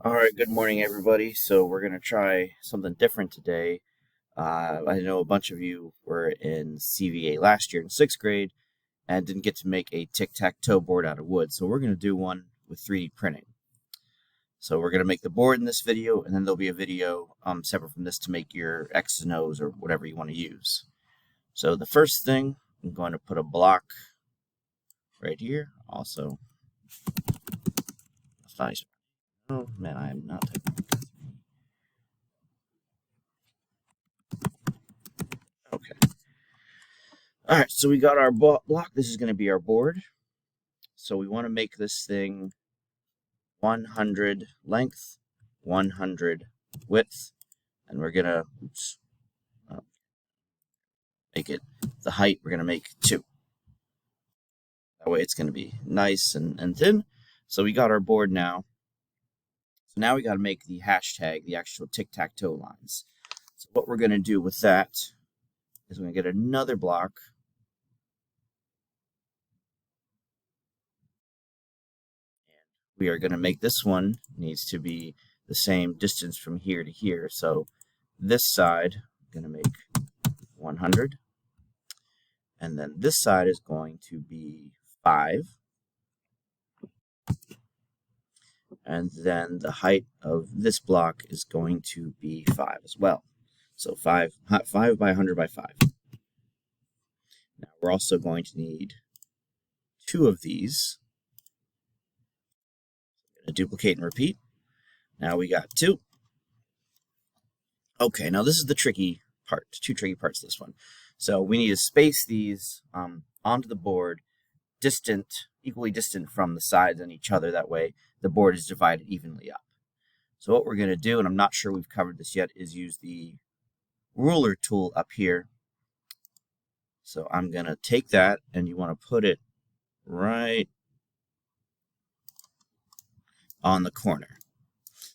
Alright, good morning everybody. So we're going to try something different today. I know a bunch of you were in CVA last year in 6th grade and didn't get to make a tic-tac-toe board out of wood. So we're going to do one with 3D printing. So we're going to make the board in this video, and then there'll be a video separate from this to make your X's and O's or whatever you want to use. So the first thing, I'm going to put a block right here. Also, nice. Oh man, I am not typing. Okay. All right, so we got our block. This is going to be our board. So we want to make this thing 100 length, 100 width, and we're going to make it the height. We're going to make 2. That way it's going to be nice and thin. So we got our board now. So now we got to make the hashtag, the actual tic-tac-toe lines. So what we're going to do with that is we're going to get another block. We are going to make this one needs to be the same distance from here to here. So this side, I'm going to make 100. And then this side is going to be 5. And then the height of this block is going to be 5 as well. So 5 by 100 by 5. Now we're also going to need 2 of these. I'm going to duplicate and repeat. Now we got 2. Okay, now this is the tricky part. 2 tricky parts of this one. So we need to space these onto the board, equally distant from the sides on each other. That way the board is divided evenly up. So what we're going to do, and I'm not sure we've covered this yet, is use the ruler tool up here. So I'm going to take that, and you want to put it right on the corner.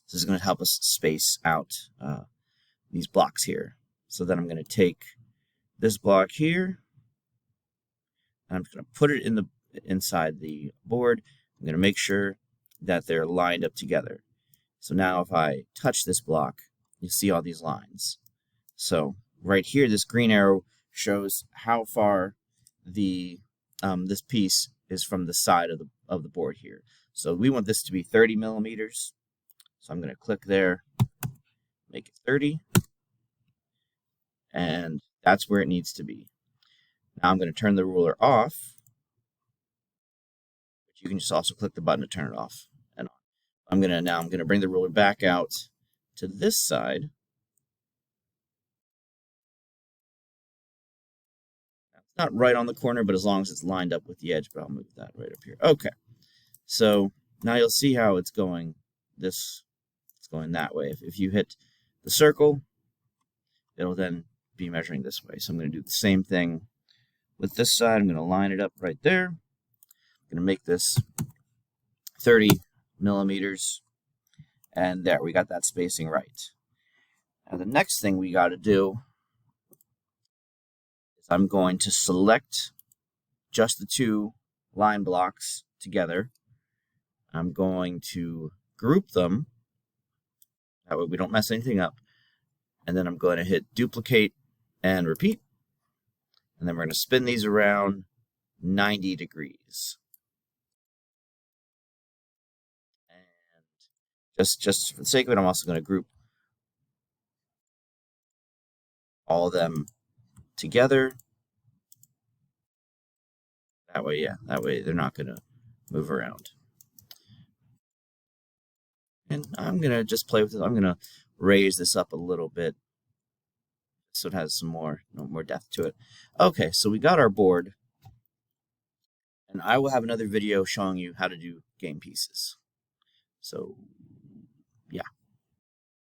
This is going to help us space out these blocks here. So then I'm going to take this block here, and I'm just going to put it inside the board. I'm going to make sure that they're lined up together. So now if I touch this block, you see all these lines. So right here, this green arrow shows how far this piece is from the side of the board here. So we want this to be 30 millimeters. So I'm going to click there, make it 30, and that's where it needs to be. Now I'm going to turn the ruler off, but you can just also click the button to turn it off and on. I'm going to bring the ruler back out to this side. It's not right on the corner, but as long as it's lined up with the edge, but I'll move that right up here. Okay, so now you'll see how it's going. It's going that way. If you hit the circle, it'll then be measuring this way. So I'm going to do the same thing with this side. I'm going to line it up right there. I'm going to make this 30 millimeters. And there, we got that spacing right. Now the next thing we got to do is I'm going to select just the 2 line blocks together. I'm going to group them. That way we don't mess anything up. And then I'm going to hit duplicate and repeat. And then we're going to spin these around 90 degrees. And just for the sake of it, I'm also going to group all of them together. That way they're not going to move around. And I'm going to just play with it. I'm going to raise this up a little bit so it has some more depth to it. Okay, so we got our board. And I will have another video showing you how to do game pieces. So